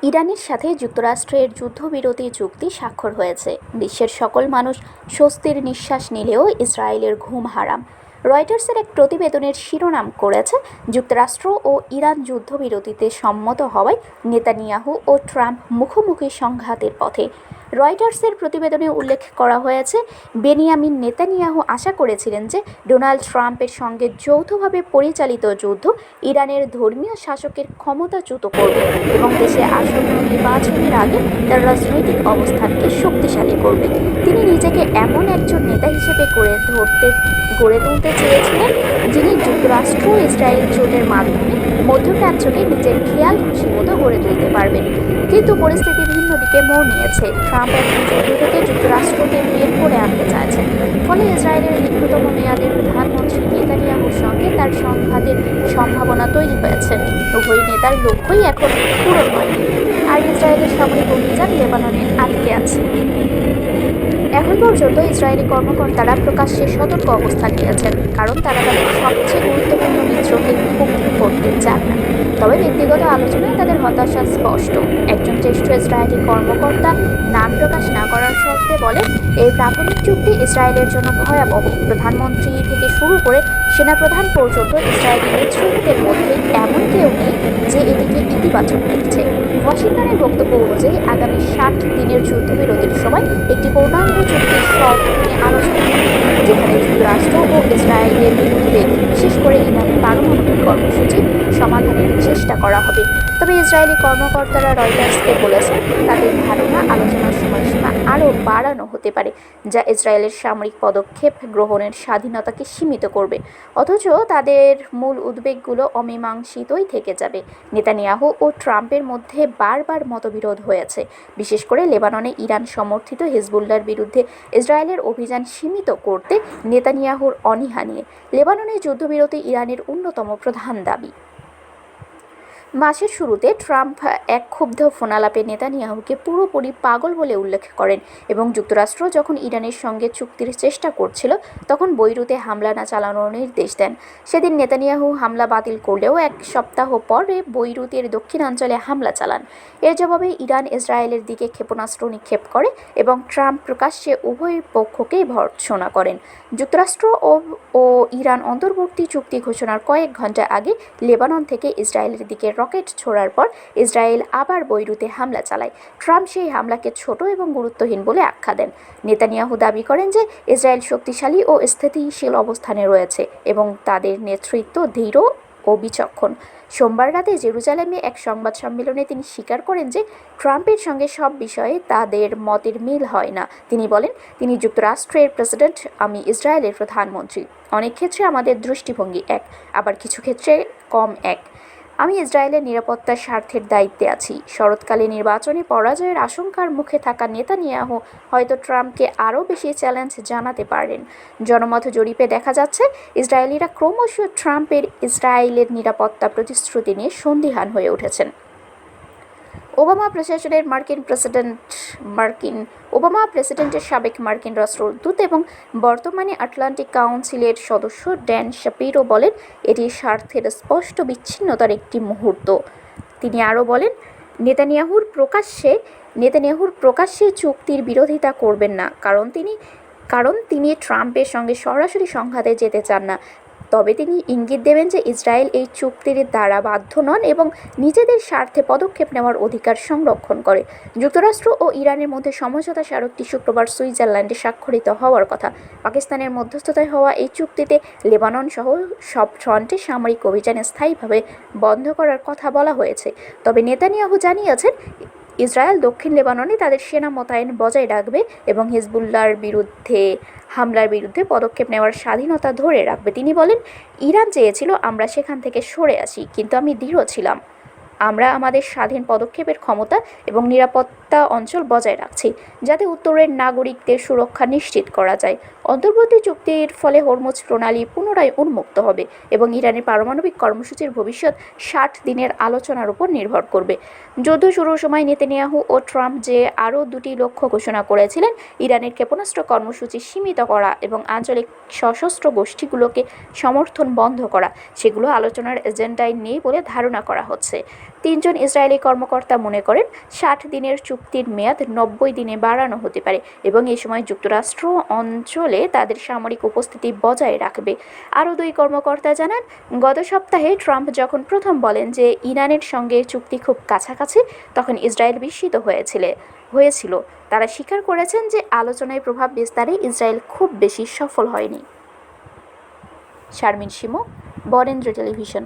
ইরানের সাথে যুক্তরাষ্ট্রের যুদ্ধবিরতি চুক্তি স্বাক্ষর হয়েছে। বিশ্বের সকল মানুষ স্বস্তির নিঃশ্বাস নিলেও ইসরায়েলের ঘুম হারাম। রয়টার্সের এক প্রতিবেদনের শিরোনাম করেছে, যুক্তরাষ্ট্র ও ইরান যুদ্ধবিরতিতে সম্মত হওয়ায় নেতানিয়াহু ও ট্রাম্প মুখোমুখি সংঘাতের পথে। রয়টার্সের প্রতিবেদনে উল্লেখ করা হয়েছে, বেনিয়ামিন নেতানিয়াহু আশা করেছিলেন যে ডোনাল্ড ট্রাম্পের সঙ্গে যৌথভাবে পরিচালিত যুদ্ধ ইরানের ধর্মীয় শাসকের ক্ষমতাচ্যুত করবে এবং দেশে আসন্ন নির্বাচনের আগে তার রাজনৈতিক অবস্থানকে শক্তিশালী করবে। তিনি নিজেকে এমন একজন নেতা হিসেবে গড়ে তুলতে চেয়েছিলেন, যিনি যুক্তরাষ্ট্র ইসরায়েল জোটের মাধ্যমে মধ্যপ্রাচ্যকে নিজের খেয়াল খুশি মতো গড়ে তুলতে পারবেন। কিন্তু পরিস্থিতি ভিন্ন দিকে মোড় নিয়েছে। ট্রাম্প এখন যুদ্ধ থেকে যুক্তরাষ্ট্রকে বের করে আনতে চাইছেন। ফলে ইসরায়েলের দীর্ঘতম মেয়াদের প্রধানমন্ত্রী নেতানিয়াহুর সঙ্গে তার সংঘাতের সম্ভাবনা তৈরি হয়েছে। উভয় নেতার লক্ষ্যই এখন পূরণ হয়নি, আর ইসরায়েলের সামরিক অভিযান লেবাননে আটকে আছে। এখন পর্যন্ত ইসরায়েলি কর্মকর্তারা প্রকাশ্যে সতর্ক অবস্থান নিয়েছেন, কারণ তারা তাদের সবচেয়ে গুরুত্বপূর্ণ মিত্রকে ক্ষুব্ধ করতে চান না। তবে ব্যক্তিগত আলোচনায় তাদের হতাশা স্পষ্ট। একজন জ্যেষ্ঠ ইসরায়েলি কর্মকর্তা নাম প্রকাশ না করার শর্তে বলেন, এই প্রাথমিক চুক্তি ইসরায়েলের জন্য ভয়াবহ। প্রধানমন্ত্রী থেকে শুরু করে সেনাপ্রধান পর্যন্ত ইসরায়েলি নেতৃত্বের মধ্যে এমন কেউ নেই যে এটিকে ইতিবাচক দেখছে। ওয়াশিংটনের বক্তব্য অনুযায়ী আগামী 60 দিনের যুদ্ধবিরতির সময় একটি পূর্ণাঙ্গ চুক্তির শর্ত নিয়ে আলোচনা হবে, যেখানে যুক্তরাষ্ট্র ও ইসরায়েলের বিরুদ্ধে বিশেষ করে ইরানের পারমাণবিক কর্মসূচি সমাধানের চেষ্টা করা হবে। তবে ইসরায়েলি কর্মকর্তারা রয়টার্সকে বলেছেন, তাদের ধারণা আলোচনার সময়সীমা আরও বাড়ানো হতে পারে, যা ইসরায়েলের সামরিক পদক্ষেপ গ্রহণের স্বাধীনতাকে সীমিত করবে। অথচ তাদের মূল উদ্বেগগুলো অমীমাংসিতই থেকে যাবে। নেতানিয়াহু ও ট্রাম্পের মধ্যে বারবার মতবিরোধ হয়েছে, বিশেষ করে লেবাননে ইরান সমর্থিত হিজবুল্লাহর বিরুদ্ধে ইসরায়েলের অভিযান সীমিত করতে নেতানিয়াহুর অনীহা নিয়ে। লেবাননে যুদ্ধবিরতি ইরানের অন্যতম প্রধান দাবি। মাসের শুরুতে ট্রাম্প এক ক্ষুব্ধ ফোনালাপে নেতানিয়াহুকে পুরোপুরি পাগল বলে উল্লেখ করেন এবং যুক্তরাষ্ট্র যখন ইরানের সঙ্গে চুক্তির চেষ্টা করছিল তখন বৈরুতে হামলা না চালানোর নির্দেশ দেন। সেদিন নেতানিয়াহু হামলা বাতিল করলেও এক সপ্তাহ পরে বৈরুতের দক্ষিণাঞ্চলে হামলা চালান। এর জবাবে ইরান ইসরায়েলের দিকে ক্ষেপণাস্ত্র নিক্ষেপ করে এবং ট্রাম্প প্রকাশ্যে উভয় পক্ষকেই ভর্ৎসনা করেন। যুক্তরাষ্ট্র ও ইরান অন্তর্বর্তী চুক্তি ঘোষণার কয়েক ঘণ্টা আগে লেবানন থেকে ইসরায়েলের দিকে রকেট ছোড়ার পর ইসরায়েল আবার বৈরুতে হামলা চালায়। ট্রাম্প সেই হামলাকে ছোট এবং গুরুত্বহীন বলে আখ্যা দেন। নেতানিয়াহু দাবি করেন যে ইসরায়েল শক্তিশালী ও স্থিতিশীল অবস্থানে রয়েছে এবং তাদের নেতৃত্ব দৃঢ় ও বিচক্ষণ। সোমবার রাতে জেরুজালেমে এক সংবাদ সম্মেলনে তিনি স্বীকার করেন যে ট্রাম্পের সঙ্গে সব বিষয়ে তাদের মতের মিল হয় না। তিনি বলেন, তিনি যুক্তরাষ্ট্রের প্রেসিডেন্ট, আমি ইসরায়েলের প্রধানমন্ত্রী। অনেক ক্ষেত্রে আমাদের দৃষ্টিভঙ্গি এক, আবার কিছু ক্ষেত্রে কম এক। আমি ইসরায়েলের নিরাপত্তার স্বার্থের দায়িত্বে আছি। শরৎকালে নির্বাচনে পরাজয়ের আশঙ্কার মুখে থাকা নেতানিয়াহু হয়তো ট্রাম্পকে আরও বেশি চ্যালেঞ্জ জানাতে পারেন। জনমত জরিপে দেখা যাচ্ছে, ইসরায়েলিরা ক্রমশ ট্রাম্পের ইসরায়েলের নিরাপত্তা প্রতিশ্রুতি নিয়ে সন্দিহান হয়ে উঠেছেন। ওবামা প্রেসিডেন্টের সাবেক মার্কিন রাষ্ট্রদূত এবং বর্তমানে আটলান্টিক কাউন্সিলের সদস্য ড্যান শাপিরো বলেন, এটি স্বার্থের স্পষ্ট বিচ্ছিন্নতার একটি মুহূর্ত। তিনি আরও বলেন, নেতানিয়াহুর প্রকাশ্যে চুক্তির বিরোধিতা করবেন না, কারণ তিনি ট্রাম্পের সঙ্গে সরাসরি সংঘাতে যেতে চান না। তবে তিনি ইঙ্গিত দেবেন যে ইসরায়েল এই চুক্তির দ্বারা বাধ্য নন এবং নিজেদের স্বার্থে পদক্ষেপ নেওয়ার অধিকার সংরক্ষণ করে। যুক্তরাষ্ট্র ও ইরানের মধ্যে সমঝোতা স্মারকটি শুক্রবার সুইজারল্যান্ডে স্বাক্ষরিত হওয়ার কথা। পাকিস্তানের মধ্যস্থতায় হওয়া এই চুক্তিতে লেবানন সহ সব ফ্রন্টে সামরিক অভিযান স্থায়ীভাবে বন্ধ করার কথা বলা হয়েছে। তবে নেতানিয়াহু জানিয়েছেন, ইসরায়েল দক্ষিণ লেবাননে তাদের সেনা মোতায়েন বজায় রাখবে এবং হিজবুল্লাহর হামলার বিরুদ্ধে পদক্ষেপ নেওয়ার স্বাধীনতা ধরে রাখবে। তিনি বলেন, ইরান চেয়েছিল আমরা সেখান থেকে সরে আসি, কিন্তু আমি দৃঢ় ছিলাম। আমরা আমাদের স্বাধীন পদক্ষেপের ক্ষমতা এবং নিরাপত্তা অঞ্চল বজায় রাখছি, যাতে উত্তরের নাগরিকদের সুরক্ষা নিশ্চিত করা যায়। অন্তর্বর্তী চুক্তির ফলে হরমুজ প্রণালী পুনরায় উন্মুক্ত হবে এবং ইরানের পারমাণবিক কর্মসূচির ভবিষ্যৎ 60 দিনের আলোচনার উপর নির্ভর করবে। যুদ্ধ শুরুর সময় নেতানিয়াহু ও ট্রাম্প যে আরও দুটি লক্ষ্য ঘোষণা করেছিলেন, ইরানের ক্ষেপণাস্ত্র কর্মসূচি সীমিত করা এবং আঞ্চলিক সশস্ত্র গোষ্ঠীগুলোকে সমর্থন বন্ধ করা, সেগুলো আলোচনার এজেন্ডায় নেই বলে ধারণা করা হচ্ছে। তিনজন ইসরায়েলি কর্মকর্তা মনে করেন 60 দিনের চুক্তির মেয়াদ 90 দিনে বাড়ানো হতে পারে এবং এ সময় যুক্তরাষ্ট্র অঞ্চলে তাদের সামরিক উপস্থিতি বজায় রাখবে। আরও 2 কর্মকর্তা জানান, গত সপ্তাহে ট্রাম্প যখন প্রথম বলেন যে ইরানের সঙ্গে চুক্তি খুব কাছাকাছি, তখন ইসরায়েল বিস্মিত হয়েছিল। তারা স্বীকার করেছেন যে আলোচনায় প্রভাব বিস্তারে ইসরায়েল খুব বেশি সফল হয়নি। শারমিন শিমু, বরেন্দ্র টেলিভিশন।